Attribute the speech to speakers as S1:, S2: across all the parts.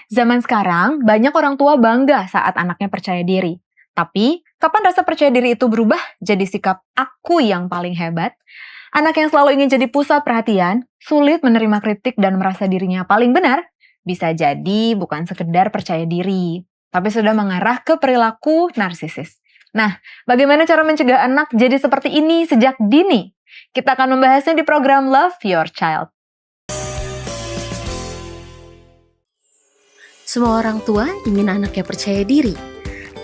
S1: Zaman sekarang, banyak orang tua bangga saat anaknya percaya diri. Tapi, kapan rasa percaya diri itu berubah jadi sikap aku yang paling hebat? Anak yang selalu ingin jadi pusat perhatian, sulit menerima kritik dan merasa dirinya paling benar, bisa jadi bukan sekedar percaya diri, tapi sudah mengarah ke perilaku narsisis. Nah, bagaimana cara mencegah anak jadi seperti ini sejak dini? Kita akan membahasnya di program Love Your Child.
S2: Semua orang tua ingin anaknya percaya diri.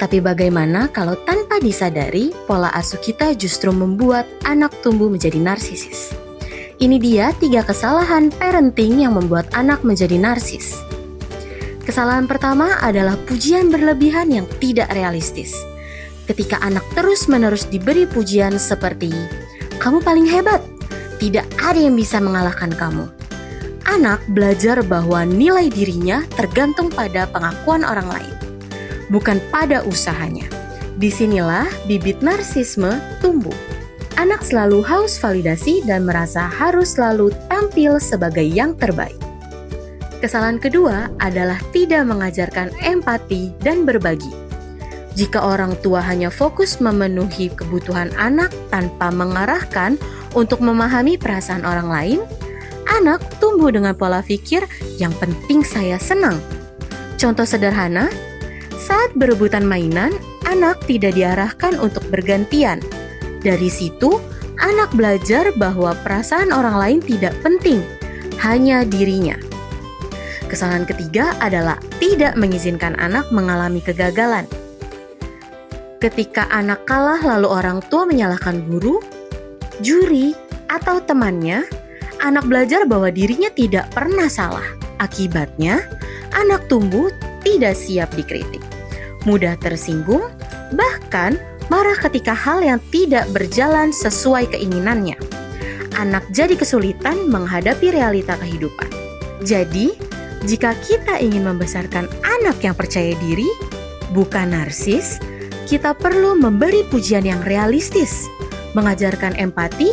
S2: Tapi bagaimana kalau tanpa disadari, pola asuh kita justru membuat anak tumbuh menjadi narsisis? Ini dia 3 kesalahan parenting yang membuat anak menjadi narsis. Kesalahan pertama adalah pujian berlebihan yang tidak realistis. Ketika anak terus-menerus diberi pujian seperti, "Kamu paling hebat, tidak ada yang bisa mengalahkan kamu." Anak belajar bahwa nilai dirinya tergantung pada pengakuan orang lain, bukan pada usahanya. Disinilah bibit narsisme tumbuh. Anak selalu haus validasi dan merasa harus selalu tampil sebagai yang terbaik. Kesalahan kedua adalah tidak mengajarkan empati dan berbagi. Jika orang tua hanya fokus memenuhi kebutuhan anak tanpa mengarahkan untuk memahami perasaan orang lain, anak tumbuh dengan pola pikir yang penting saya senang. Contoh sederhana, saat berebutan mainan, anak tidak diarahkan untuk bergantian. Dari situ, anak belajar bahwa perasaan orang lain tidak penting, hanya dirinya. Kesalahan ketiga adalah tidak mengizinkan anak mengalami kegagalan. Ketika anak kalah lalu orang tua menyalahkan guru, juri, atau temannya, anak belajar bahwa dirinya tidak pernah salah. Akibatnya, anak tumbuh tidak siap dikritik, mudah tersinggung, bahkan marah ketika hal yang tidak berjalan sesuai keinginannya. Anak jadi kesulitan menghadapi realita kehidupan. Jadi, jika kita ingin membesarkan anak yang percaya diri, bukan narsis, kita perlu memberi pujian yang realistis, mengajarkan empati,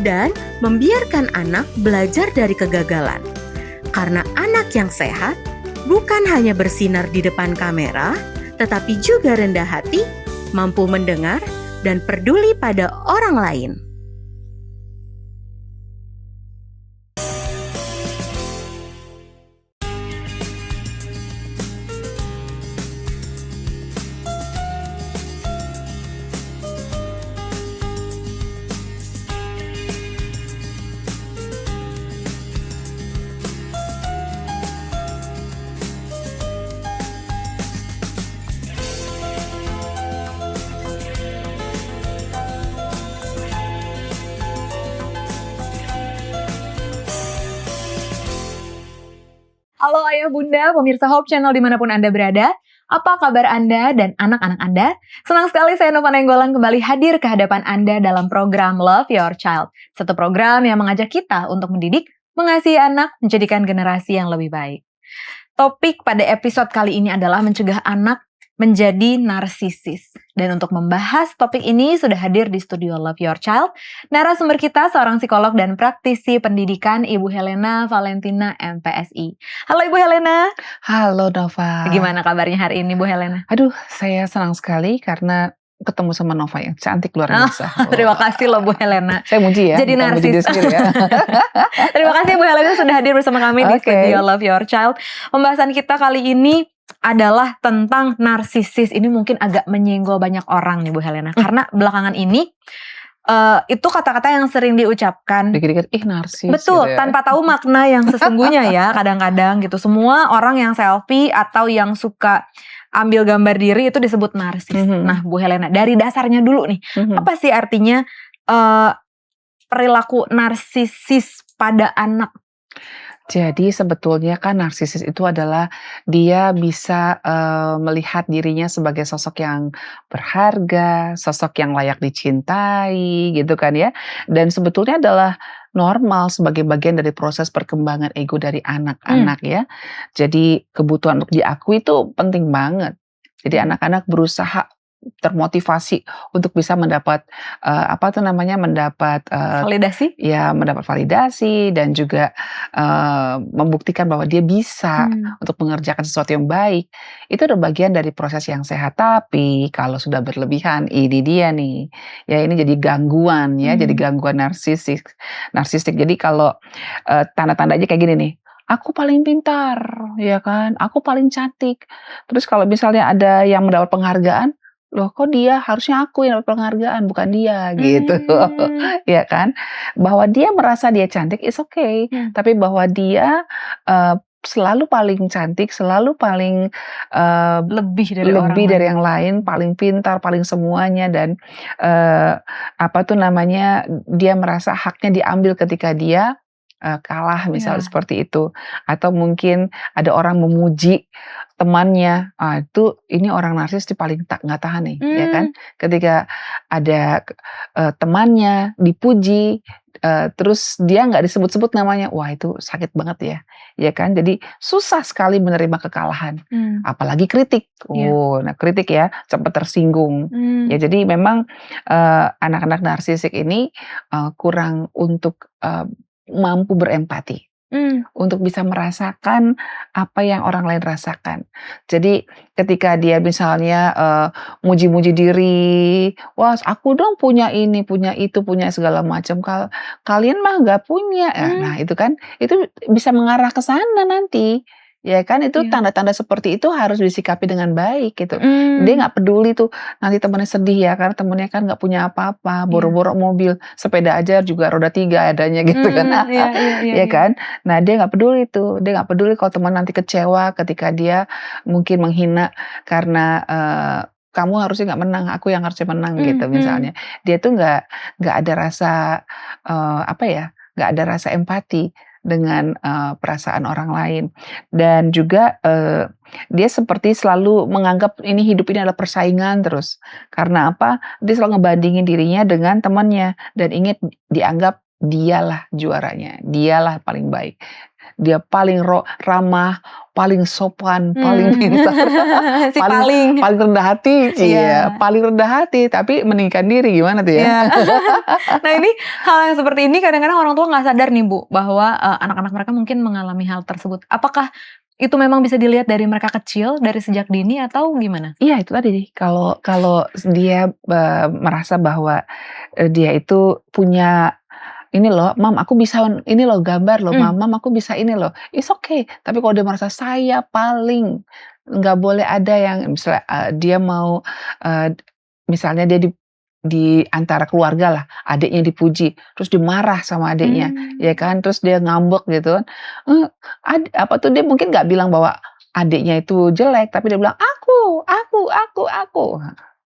S2: dan membiarkan anak belajar dari kegagalan. Karena anak yang sehat bukan hanya bersinar di depan kamera, tetapi juga rendah hati, mampu mendengar, dan peduli pada orang lain.
S1: Halo Ayah Bunda, pemirsa Hope Channel dimanapun Anda berada. Apa kabar Anda dan anak-anak Anda? Senang sekali saya Nova Nainggolan kembali hadir ke hadapan Anda dalam program Love Your Child. Satu program yang mengajak kita untuk mendidik, mengasihi anak, menjadikan generasi yang lebih baik. Topik pada episode kali ini adalah mencegah anak menjadi narsisis. Dan untuk membahas topik ini sudah hadir di studio Love Your Child narasumber kita seorang psikolog dan praktisi pendidikan Ibu Helena Valentina MPSI. Halo Ibu Helena.
S3: Halo Nova.
S1: Gimana kabarnya hari ini Bu Helena?
S3: Aduh, saya senang sekali karena ketemu sama Nova yang cantik luar biasa.
S1: Terima kasih loh Bu Helena.
S3: Saya muji ya.
S1: Jadi narsis.
S3: Ya.
S1: Terima kasih Bu Helena sudah hadir bersama kami di studio Love Your Child. Pembahasan kita kali ini adalah tentang narsisis. Ini mungkin agak menyinggol banyak orang nih Bu Helena. Karena belakangan ini itu kata-kata yang sering diucapkan.
S3: Dikit-dikit, narsis.
S1: Betul,
S3: gitu ya.
S1: tanpa tahu makna yang sesungguhnya ya. Kadang-kadang gitu. Semua orang yang selfie atau yang suka ambil gambar diri itu disebut narsis. Nah Bu Helena, dari dasarnya dulu nih. Apa sih artinya perilaku narsisis pada anak?
S3: Jadi sebetulnya kan narsisis itu adalah dia bisa melihat dirinya sebagai sosok yang berharga, sosok yang layak dicintai gitu kan ya. Dan sebetulnya adalah normal sebagai bagian dari proses perkembangan ego dari anak-anak ya. Jadi kebutuhan untuk diakui itu penting banget. Jadi anak-anak berusaha termotivasi untuk bisa mendapat, mendapat,
S1: Validasi?
S3: ya mendapat validasi dan juga, membuktikan bahwa dia bisa untuk mengerjakan sesuatu yang baik, itu udah bagian dari proses yang sehat. Tapi kalau sudah berlebihan, ini dia nih, ya ini jadi gangguan ya, jadi gangguan narsistik. Jadi kalau, tanda-tandanya kayak gini nih, "Aku paling pintar," ya kan, "Aku paling cantik." Terus kalau misalnya ada yang mendapat penghargaan, "Loh kok dia? Harusnya aku yang dapat penghargaan bukan dia," gitu.
S1: Mmm.
S3: Ya kan? Bahwa dia merasa dia cantik is okay, tapi bahwa dia, selalu paling cantik, selalu paling, eee,
S1: Lebih dari orang
S3: lebih dari
S1: lain.
S3: yang lain, paling pintar, paling semuanya dan, eee, dia merasa haknya diambil ketika dia, kalah misal
S1: Iya.
S3: seperti itu. Atau mungkin ada orang memuji temannya, itu ini orang narsis tuh paling nggak tahan nih, ya kan?
S1: Mmm.
S3: Ketika ada, temannya dipuji, terus dia nggak disebut-sebut namanya, wah itu sakit banget ya kan? Jadi susah sekali menerima kekalahan, apalagi kritik.
S1: Iya.
S3: Nah kritik ya, cepat tersinggung. Ya jadi memang, anak-anak narsistik ini, kurang untuk, mampu berempati. Untuk bisa merasakan apa yang orang lain rasakan. Jadi ketika dia misalnya, muji-muji diri, "Wah aku dong punya ini, punya itu, punya segala macam, kalian mah nggak punya." Nah itu kan, itu bisa mengarah ke sana nanti, ya kan. Itu
S1: Iya.
S3: tanda-tanda seperti itu harus disikapi dengan baik gitu. Dia
S1: Mhm.
S3: nggak peduli tuh nanti temennya sedih ya, karena temennya kan nggak punya apa-apa,
S1: Iya.
S3: boro-boro mobil, sepeda aja juga roda 3 adanya gitu kan,
S1: Iya iya iya
S3: ya
S1: iya.
S3: kan. Nah, dia nggak peduli tuh, dia nggak peduli kalau teman nanti kecewa ketika dia mungkin menghina karena, "Kamu harusnya nggak menang, aku yang harusnya menang," gitu
S1: Mhm.
S3: misalnya. Dia tuh nggak ada rasa, nggak ada rasa empati dengan, perasaan orang lain. Dan juga, dia seperti selalu menganggap hidup ini adalah persaingan terus. Karena apa? Dia selalu ngebandingin dirinya dengan temannya dan ingin dianggap dialah juaranya, dialah paling baik. Dia paling ramah, paling sopan, paling pintar,
S1: Si
S3: paling
S1: paling.
S3: paling rendah hati, iya,
S1: Iya.
S3: paling rendah hati, tapi meninggikan diri, gimana tuh ya?
S1: Iya. Nah ini, hal yang seperti ini kadang-kadang orang tua nggak sadar nih Bu, bahwa, anak-anak mereka mungkin mengalami hal tersebut. Apakah itu memang bisa dilihat dari mereka kecil, dari sejak dini atau gimana?
S3: Iya itu tadi, kalau kalau dia, merasa bahwa, dia itu punya, "Ini loh Mam aku bisa ini loh gambar loh
S1: Mmm.
S3: Mam aku bisa ini loh." It's okay, tapi kalau dia merasa saya paling, nggak boleh ada yang misalnya, dia mau, eee, misalnya dia di antara keluarga lah, adiknya dipuji, terus dia marah sama adiknya, ya
S1: Mmm.
S3: kan, terus dia ngambek gitu kan, dia mungkin nggak bilang bahwa adiknya itu jelek, tapi dia bilang, Aku,"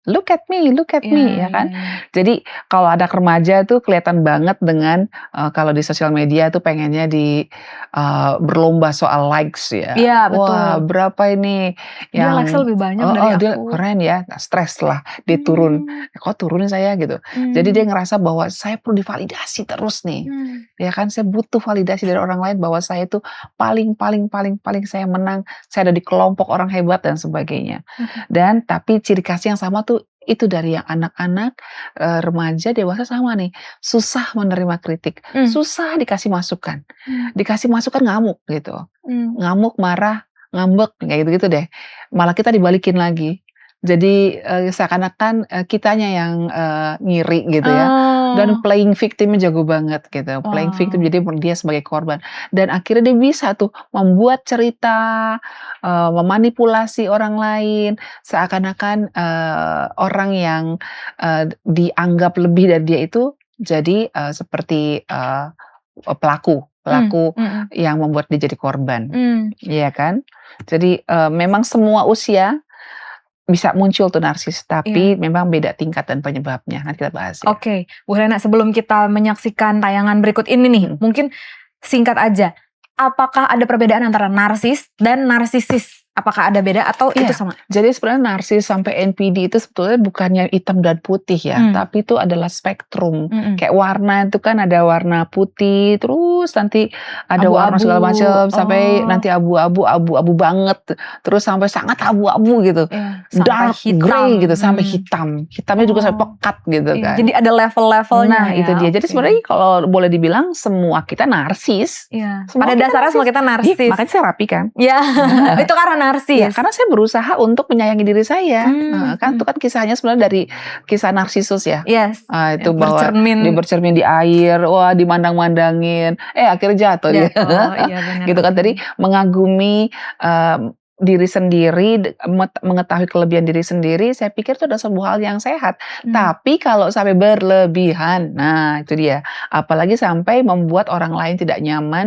S3: look at
S1: Iya
S3: me," ya
S1: iya
S3: kan.
S1: iya.
S3: Jadi kalau anak remaja tuh kelihatan banget dengan, kalau di sosial media tuh pengennya berlomba soal likes ya.
S1: Iya betul.
S3: Wah berapa ini
S1: Dia likes-nya
S3: yang
S1: lebih banyak dari
S3: heeh, dia
S1: aku.
S3: keren ya, nah stres lah, dia turun,
S1: Mmm.
S3: "Kok turun saya?" Gitu. Jadi dia
S1: Mmm.
S3: ngerasa bahwa saya perlu divalidasi terus nih,
S1: Mmm.
S3: ya kan, saya butuh validasi dari orang lain bahwa saya itu paling paling paling paling saya menang, saya ada di kelompok orang hebat dan sebagainya.
S1: Mhm.
S3: Dan tapi ciri khas yang sama tuh itu dari yang anak-anak, remaja, dewasa sama nih, susah menerima kritik,
S1: Mmm.
S3: susah dikasih masukan.
S1: Mmm.
S3: Dikasih masukan ngamuk gitu,
S1: Mmm.
S3: ngamuk, marah, ngambek, kayak gitu-gitu deh. Malah kita dibalikin lagi. Jadi, seakan-akan, kitanya yang, ngiri gitu ya, dan
S1: Oh.
S3: playing victim-nya jago banget gitu, playing victim
S1: Wow.
S3: jadi dia sebagai korban. Dan akhirnya dia bisa tuh membuat cerita, memanipulasi orang lain, seakan-akan, orang yang, dianggap lebih dari dia itu jadi, seperti, pelaku
S1: Mmm,
S3: pelaku
S1: mhm.
S3: yang membuat dia jadi korban,
S1: Mmm.
S3: iya kan? Jadi, memang semua usia bisa muncul tuh narsis,
S1: Iya.
S3: tapi memang beda tingkat dan penyebabnya, nanti kita bahas ya.
S1: Oke, Bu Helena, sebelum kita menyaksikan tayangan berikut ini nih,
S3: Mhm.
S1: mungkin singkat aja, apakah ada perbedaan antara narsis dan narsisis? Apakah ada beda atau itu
S3: Iya,
S1: sama?
S3: jadi sebenarnya narsis sampai NPD itu sebetulnya bukannya hitam dan putih ya, tapi itu adalah spektrum. Kayak warna itu kan ada warna putih, terus nanti ada warna segala
S1: Abu-abu.
S3: macam sampai
S1: Oh,
S3: nanti abu-abu banget, terus sampai sangat abu-abu gitu.
S1: iya, sampai
S3: Dark
S1: hitam.
S3: grey gitu sampai hitam. Hitamnya juga sampai
S1: Oh,
S3: pekat gitu
S1: iya.
S3: kan.
S1: Jadi ada level-levelnya
S3: Nah, itu
S1: ya.
S3: dia. Jadi
S1: Oke.
S3: sebenarnya kalau boleh dibilang semua kita narsis.
S1: Iya.
S3: Semua
S1: Pada
S3: kita
S1: dasarnya semua
S3: narsis.
S1: kita
S3: Iya,
S1: narsis.
S3: makanya saya rapi kan.
S1: Ya, itu karena
S3: Ya,
S1: narsis.
S3: karena saya berusaha untuk menyayangi diri saya. Kan itu
S1: Hmm.
S3: kan kisahnya sebenarnya dari kisah Narsisus ya.
S1: Yes.
S3: Itu
S1: Ya,
S3: bahwa dia bercermin di air, wah dimandang-mandangin, akhirnya jatuh dia.
S1: jatuh. Iya benar.
S3: Gitu kan
S1: oke.
S3: tadi mengagumi diri sendiri, mengetahui kelebihan diri sendiri, saya pikir itu adalah sebuah hal yang sehat. Tapi kalau sampai berlebihan, nah itu dia. Apalagi sampai membuat orang lain tidak nyaman,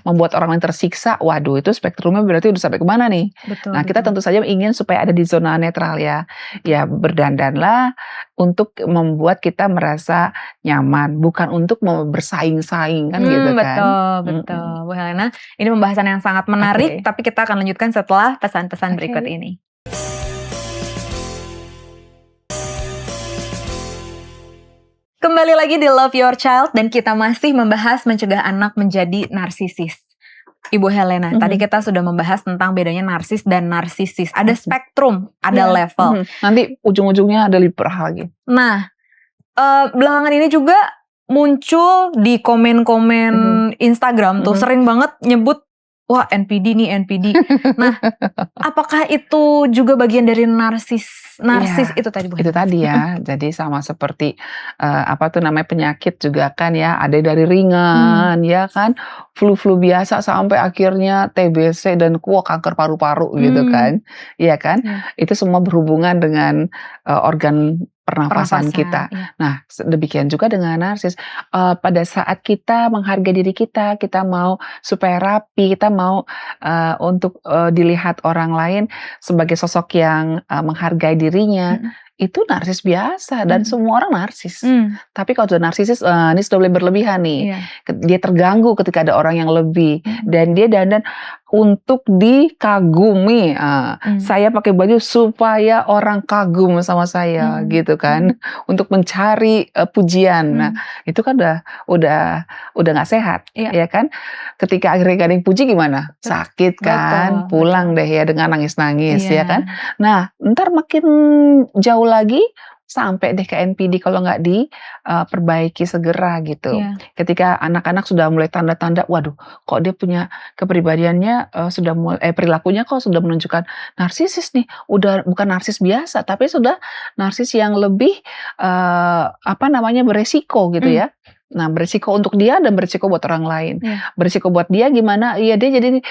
S3: membuat orang lain tersiksa, waduh itu spektrumnya berarti udah sampai kemana nih?
S1: Betul.
S3: Nah kita tentu saja ingin supaya ada di zona netral ya. Ya berdandanlah untuk membuat kita merasa nyaman, bukan untuk bersaing-saing kan gitu kan.
S1: Betul. Bu Helena, ini pembahasan yang sangat menarik, tapi kita akan lanjutkan setelah pesan-pesan berikut ini. Kembali lagi di Love Your Child dan kita masih membahas mencegah anak menjadi narsisis. Ibu Helena, tadi kita sudah membahas tentang bedanya narsis dan narsisis. Ada spektrum, ada level.
S3: Nanti ujung-ujungnya ada liberal lagi.
S1: Nah, belakangan ini juga muncul di komen-komen Instagram tuh sering banget nyebut, wah NPD nih NPD. Nah, apakah itu juga bagian dari narsis itu tadi Bu?
S3: Itu tadi ya. Jadi sama seperti penyakit juga kan ya. Ada dari ringan ya kan, flu biasa sampai akhirnya TBC dan kanker paru-paru gitu kan. Iya kan? Itu semua berhubungan dengan organ pernafasan kita.
S1: Iya.
S3: Nah, demikian juga dengan narsis. Pada saat kita menghargai diri kita mau supaya rapi, kita mau untuk dilihat orang lain sebagai sosok yang menghargai dirinya, itu narsis biasa dan semua orang narsis. Tapi kalau sudah narsisis, ini sudah mulai berlebihan nih.
S1: Iya.
S3: Dia terganggu ketika ada orang yang lebih dan dia dandan untuk dikagumi. Saya pakai baju supaya orang kagum sama saya gitu kan, untuk mencari pujian. Nah, itu kan udah nggak sehat, ya kan? Ketika akhirnya gak ada yang puji gimana? Sakit kan, pulang deh ya dengan nangis-nangis ya kan. Nah, ntar makin jauh lagi sampai deh ke NPD kalau nggak diperbaiki segera gitu. Ketika anak-anak sudah mulai tanda-tanda, waduh, kok dia punya kepribadiannya sudah mulai perilakunya kok sudah menunjukkan narsisis nih. Udah bukan narsis biasa, tapi sudah narsis yang lebih beresiko gitu ya. Nah, beresiko untuk dia dan beresiko buat orang lain. Beresiko buat dia gimana? Iya, dia jadi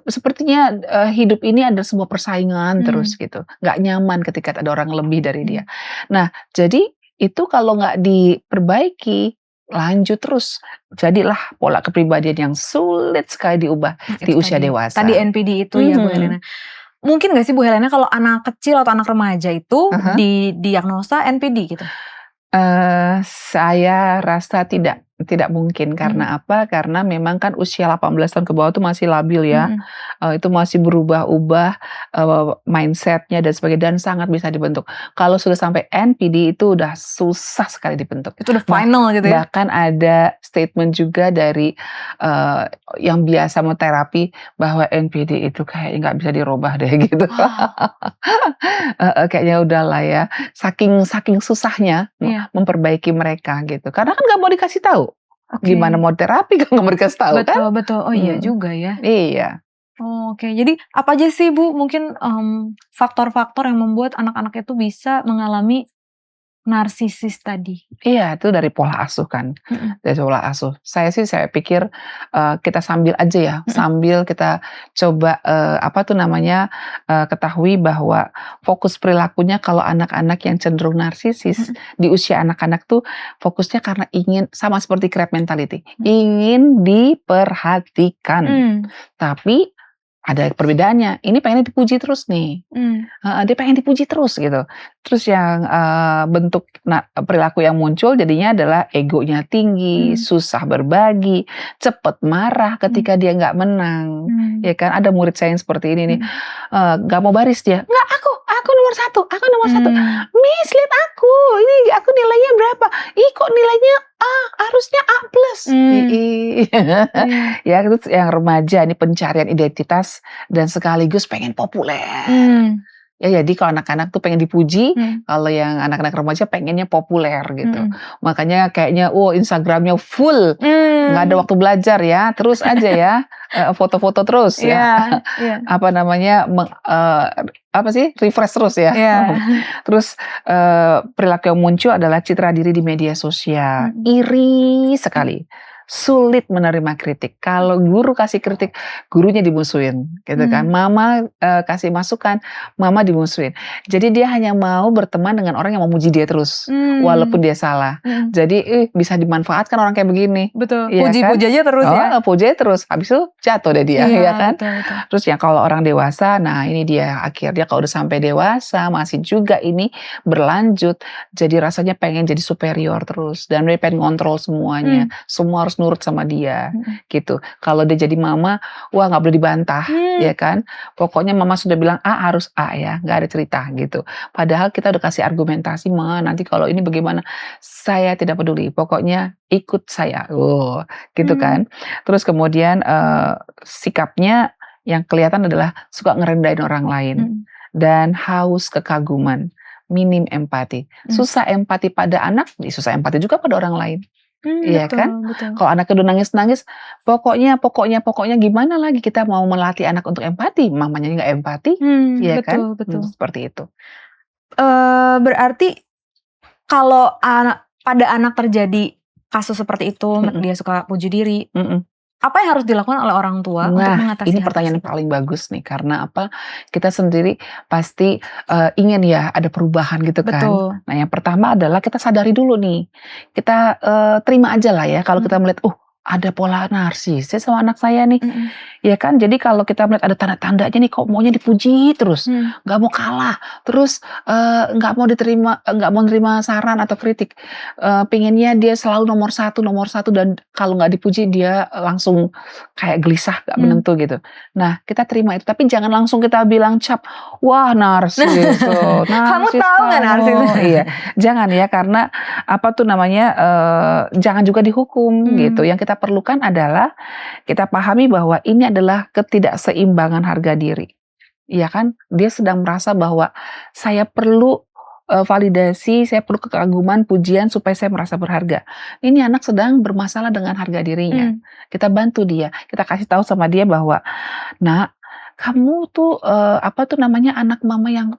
S3: sepertinya hidup ini ada sebuah persaingan terus gitu. Nggak nyaman ketika ada orang lebih dari dia. Nah, jadi itu kalau nggak diperbaiki, lanjut terus. Jadilah pola kepribadian yang sulit sekali diubah di usia dewasa.
S1: Tadi NPD itu ya Bu Helena. Mungkin nggak sih Bu Helena kalau anak kecil atau anak remaja itu didiagnosa NPD gitu?
S3: Saya rasa tidak mungkin. Karena apa? Karena memang kan usia 18 tahun ke bawah itu masih labil ya. Itu masih berubah-ubah mindsetnya dan sebagainya, dan sangat bisa dibentuk. Kalau sudah sampai NPD itu udah susah sekali dibentuk.
S1: Itu udah final gitu ya?
S3: Bahkan ada statement juga dari yang biasa mau terapi bahwa NPD itu kayaknya nggak bisa dirubah deh gitu. Kayaknya udahlah ya. Saking susahnya memperbaiki mereka gitu. Karena kan nggak mau dikasih tahu. Gimana mau terapi kalau nggak mau dikasih tahu kan?
S1: Betul. Oh iya juga ya.
S3: Iya.
S1: Oke, jadi apa aja sih Bu mungkin faktor-faktor yang membuat anak-anak itu bisa mengalami narsisis tadi?
S3: Iya, itu dari pola asuh kan. Dari pola asuh. Saya pikir kita sambil aja ya, sambil kita coba ketahui bahwa fokus perilakunya kalau anak-anak yang cenderung narsisis di usia anak-anak tuh fokusnya karena ingin, sama seperti crab mentality, ingin diperhatikan. Tapi ada perbedaannya. Ini pengennya dipuji terus nih. Dia pengen dipuji terus gitu. Terus yang bentuk perilaku yang muncul jadinya adalah egonya tinggi, susah berbagi, cepet marah ketika dia nggak menang. Ya kan, ada murid saya yang seperti ini nih, nggak mau baris dia. Nggak, aku nomor satu, aku nomor satu. Miss, lihat aku, ini aku nilainya berapa? Ih, kok nilainya A, harusnya A+. Ya, terus yang remaja ini pencarian identitas dan sekaligus pengen populer. Ya, jadi kalau anak-anak tuh pengen dipuji, kalau yang anak-anak remaja pengennya populer gitu. Makanya kayaknya Instagramnya full, nggak ada waktu belajar ya, terus aja ya, foto-foto terus ya. Apa namanya, refresh terus ya. Terus perilaku yang muncul adalah citra diri di media sosial, iri sekali. Sulit menerima kritik. Kalau guru kasih kritik, gurunya dimusuhin, gitu kan. Mama kasih masukan, mama dimusuhin. Jadi dia hanya mau berteman dengan orang yang memuji dia terus, walaupun dia salah. Jadi bisa dimanfaatkan orang kayak begini.
S1: Betul.
S3: Ya
S1: Puji-puji aja terus ya.
S3: Puji aja terus. Habis itu jatuh deh dia, ya kan.
S1: Betul.
S3: Terus ya kalau orang dewasa, nah ini dia akhirnya kalau udah sampai dewasa masih juga ini berlanjut. Jadi rasanya pengen jadi superior terus dan dia pengen ngontrol semuanya. Semua harus nurut sama dia gitu. Kalau dia jadi mama, wah nggak boleh dibantah, ya kan. Pokoknya mama sudah bilang A harus A ya, nggak ada cerita gitu. Padahal kita udah kasih argumentasi, Ma, nanti kalau ini bagaimana? Saya tidak peduli, pokoknya ikut saya, gitu kan. Terus kemudian sikapnya yang kelihatan adalah suka ngerendahin orang lain dan haus kekaguman, minim empati, susah empati pada anak, susah empati juga pada orang lain. Iya kan?
S1: Betul.
S3: Kalau anaknya udah nangis-nangis, pokoknya gimana lagi kita mau melatih anak untuk empati, mamanya nggak empati, iya kan?
S1: Betul.
S3: Seperti itu.
S1: Berarti kalau pada anak terjadi kasus seperti itu, dia suka puji diri, apa yang harus dilakukan oleh orang tua untuk mengatasi
S3: ini pertanyaan yang paling bagus nih, karena apa? Kita sendiri pasti ingin ya ada perubahan gitu kan.
S1: Betul.
S3: Nah, yang pertama adalah kita sadari dulu nih. Kita terima aja lah ya kalau kita melihat ada pola narsis sama anak saya nih. Ya kan, jadi kalau kita melihat ada tanda-tandanya nih, kok maunya dipuji terus, nggak mau kalah, terus nggak mau nerima saran atau kritik, pengennya dia selalu nomor satu dan kalau nggak dipuji dia langsung kayak gelisah, nggak menentu gitu. Nah, kita terima itu, tapi jangan langsung kita bilang cap, wah narsis,
S1: kamu tahu nggak narsis?
S3: Iya, jangan ya, karena apa tuh namanya, jangan juga dihukum gitu. Yang kita perlukan adalah kita pahami bahwa ini adalah ketidakseimbangan harga diri. Iya kan? Dia sedang merasa bahwa saya perlu validasi, saya perlu kekaguman, pujian supaya saya merasa berharga. Ini anak sedang bermasalah dengan harga dirinya. Kita bantu dia, kita kasih tahu sama dia bahwa, "Nak, kamu tuh anak mama yang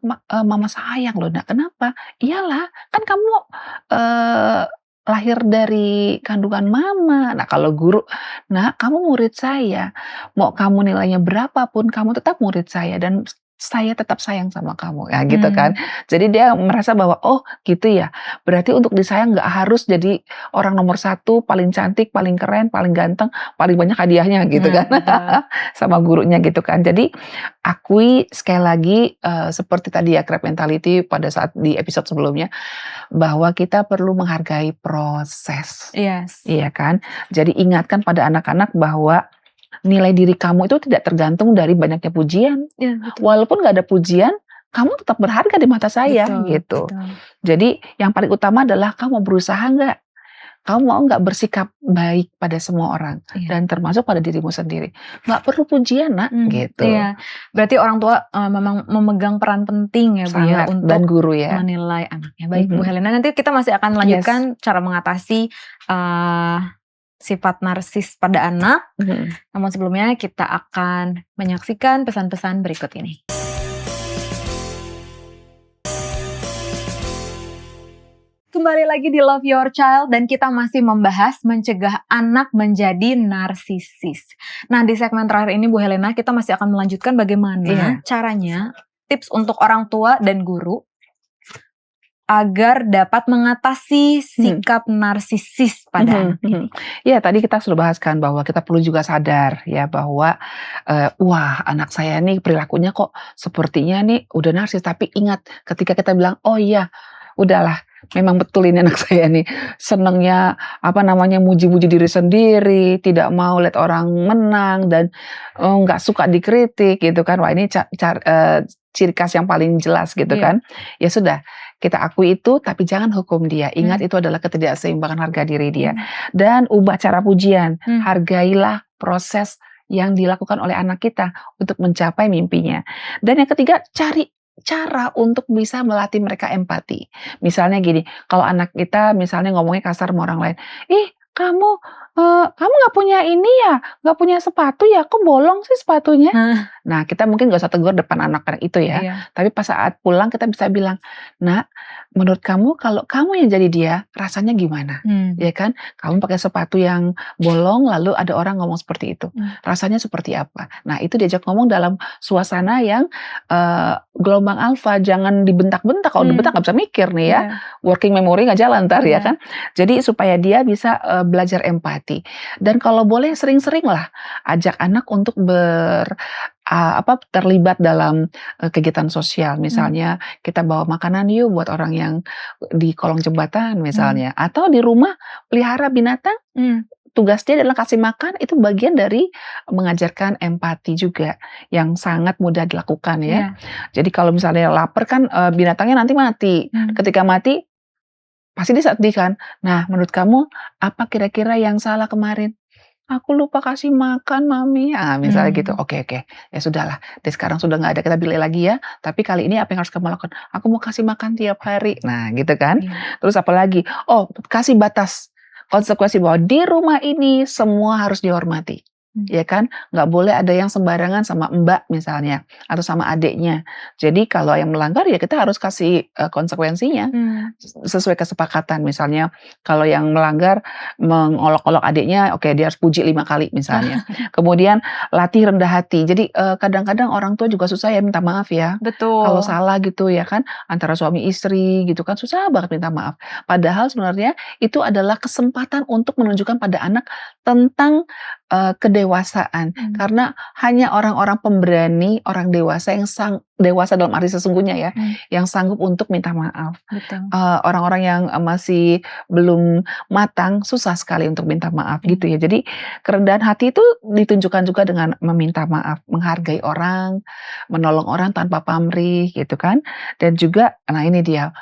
S3: mama sayang loh, Nak. Kenapa? Iyalah, kan kamu lahir dari kandungan mama." Nah, kalau guru, "Nak, kamu murid saya. Mau kamu nilainya berapapun, kamu tetap murid saya dan saya tetap sayang sama kamu." Ya gitu kan. Jadi dia merasa bahwa, oh gitu ya. Berarti untuk disayang nggak harus jadi orang nomor satu, paling cantik, paling keren, paling ganteng, paling banyak hadiahnya gitu kan. Sama gurunya gitu kan. Jadi akui sekali lagi seperti tadi ya crab mentality pada saat di episode sebelumnya, bahwa kita perlu menghargai proses.
S1: Yes.
S3: Iya kan? Jadi ingatkan pada anak-anak bahwa nilai diri kamu itu tidak tergantung dari banyaknya pujian. Walaupun gak ada pujian, kamu tetap berharga di mata saya gitu. Jadi yang paling utama adalah kamu berusaha nggak? Kamu mau nggak bersikap baik pada semua orang dan termasuk pada dirimu sendiri. Nggak perlu pujian, Nak, gitu.
S1: Iya. Berarti orang tua memang memegang peran penting ya, Bu, ya, untuk
S3: dan guru ya
S1: menilai anaknya. Baik, Bu Helena, nanti kita masih akan melanjutkan cara mengatasi sifat narsis pada anak. Namun sebelumnya kita akan menyaksikan pesan-pesan berikut ini. Kembali lagi di Love Your Child dan kita masih membahas mencegah anak menjadi narsisis. Nah, di segmen terakhir ini Bu Helena, kita masih akan melanjutkan bagaimana caranya, tips untuk orang tua dan guru agar dapat mengatasi sikap narsisis pada anak?
S3: Ya, tadi kita sudah bahaskan bahwa kita perlu juga sadar ya bahwa wah, anak saya nih perilakunya kok sepertinya nih udah narsis. Tapi ingat, ketika kita bilang, oh iya, udahlah, memang betul ini anak saya nih senengnya muji-muji diri sendiri, tidak mau lihat orang menang dan nggak suka dikritik gitu kan. Wah, ini ciri khas yang paling jelas gitu kan. Ya sudah, kita akui itu tapi jangan hukum dia. Ingat itu adalah ketidakseimbangan harga diri dia. Dan ubah cara pujian. Hargailah proses yang dilakukan oleh anak kita untuk mencapai mimpinya. Dan yang ketiga, cari cara untuk bisa melatih mereka empati. Misalnya gini, kalau anak kita misalnya ngomongnya kasar sama orang lain, "Ih, kamu nggak punya ini ya, nggak punya sepatu ya, kok bolong sih sepatunya?" Nah, kita mungkin nggak usah tegur depan anak-anak itu ya.
S1: Iya.
S3: Tapi pas saat pulang kita bisa bilang, "Nak, menurut kamu kalau kamu yang jadi dia, rasanya gimana?" Ya kan? Kamu pakai sepatu yang bolong lalu ada orang ngomong seperti itu. Rasanya seperti apa? Nah, itu diajak ngomong dalam suasana yang gelombang alfa, jangan dibentak-bentak. Kalau dibentak nggak bisa mikir nih ya. Working memory nggak jalan ntar ya kan? Jadi supaya dia bisa belajar empati. Dan kalau boleh sering-sering lah ajak anak untuk terlibat dalam kegiatan sosial. Misalnya kita bawa makanan yuk buat orang yang di kolong jembatan misalnya. Atau di rumah pelihara binatang. Tugas dia adalah kasih makan, itu bagian dari mengajarkan empati juga yang sangat mudah dilakukan ya. Jadi kalau misalnya lapar kan binatangnya nanti mati. Ketika mati pasti dia sedih kan. Nah, menurut kamu apa kira-kira yang salah kemarin? Aku lupa kasih makan mami. Misalnya gitu. Oke. Ya sudahlah. Dari sekarang sudah nggak ada, kita pilih lagi ya. Tapi kali ini apa yang harus kamu lakukan? Aku mau kasih makan tiap hari. Nah, gitu kan. Terus apa lagi? Oh, kasih batas. Konsekuensi bahwa di rumah ini semua harus dihormati. Ya kan, nggak boleh ada yang sembarangan sama mbak misalnya atau sama adiknya. Jadi kalau yang melanggar ya kita harus kasih konsekuensinya sesuai kesepakatan. Misalnya kalau yang melanggar mengolok-olok adiknya, oke, dia harus puji 5 kali misalnya. Kemudian latih rendah hati. Jadi kadang-kadang orang tua juga susah ya minta maaf ya.
S1: Betul.
S3: Kalau salah gitu ya kan, antara suami istri gitu kan susah banget minta maaf. Padahal sebenarnya itu adalah kesempatan untuk menunjukkan pada anak tentang kedewasaan. Karena hanya orang-orang pemberani, orang dewasa yang dewasa dalam arti sesungguhnya ya, yang sanggup untuk minta maaf.
S1: Betul.
S3: Orang-orang yang masih belum matang susah sekali untuk minta maaf gitu ya. Jadi kerendahan hati itu ditunjukkan juga dengan meminta maaf, menghargai orang, menolong orang tanpa pamrih gitu kan. Dan juga, nah ini dia,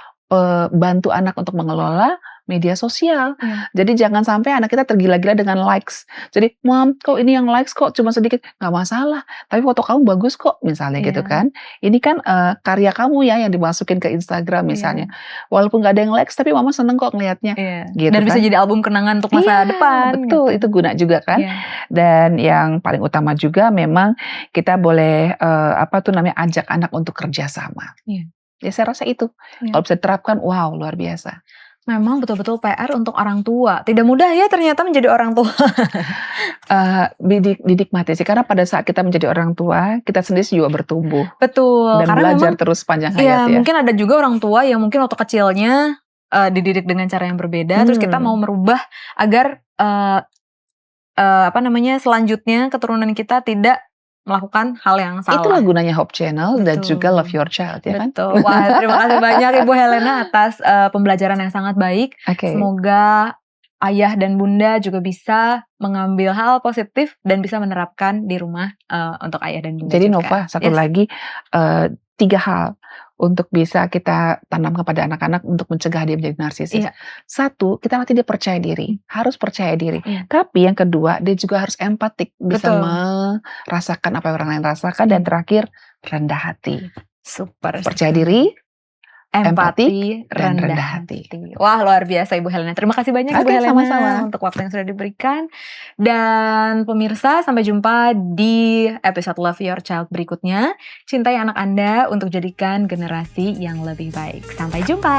S3: bantu anak untuk mengelola media sosial. Jadi jangan sampai anak kita tergila-gila dengan likes. Jadi, "Mom, kok ini yang likes kok cuma sedikit?" Nggak masalah, tapi foto kamu bagus kok, misalnya gitu kan. Ini kan karya kamu ya yang dimasukin ke Instagram misalnya. Walaupun nggak ada yang likes, tapi mama seneng kok ngelihatnya. Gitu
S1: Dan bisa
S3: kan.
S1: jadi album kenangan untuk masa depan.
S3: Betul, itu guna juga kan. Dan yang paling utama juga memang kita boleh ajak anak untuk kerjasama. Ya saya rasa itu. Kalau bisa diterapkan, wow, luar biasa.
S1: Memang betul-betul PR untuk orang tua. Tidak mudah ya ternyata menjadi orang tua.
S3: Dinikmati sih, karena pada saat kita menjadi orang tua, kita sendiri juga bertumbuh.
S1: Betul.
S3: Dan
S1: Karena
S3: belajar
S1: memang,
S3: terus sepanjang hayat ya.
S1: mungkin ada juga orang tua yang mungkin waktu kecilnya dididik dengan cara yang berbeda. Terus kita mau merubah agar selanjutnya keturunan kita tidak melakukan hal yang salah.
S3: Itulah gunanya Hope Channel dan juga Love Your Child ya kan.
S1: Betul. Wah, terima kasih banyak Ibu Helena atas pembelajaran yang sangat baik. Semoga ayah dan bunda juga bisa mengambil hal positif dan bisa menerapkan di rumah untuk ayah dan bunda.
S3: Jadi
S1: juga.
S3: Nova, satu lagi 3 hal untuk bisa kita tanam kepada anak-anak untuk mencegah dia menjadi narsisis. 1, kita latih dia percaya diri, harus percaya diri. Tapi yang kedua, dia juga harus empatik, bisa merasakan apa yang orang lain rasakan. Dan terakhir, rendah hati.
S1: Super.
S3: Percaya diri,
S1: empati,
S3: dan rendah hati.
S1: Wah, luar biasa Ibu Helena. Terima kasih banyak Ibu Helena
S3: sama-sama
S1: untuk waktu yang sudah diberikan. Dan pemirsa, sampai jumpa di episode Love Your Child berikutnya. Cintai anak Anda untuk jadikan generasi yang lebih baik. Sampai jumpa.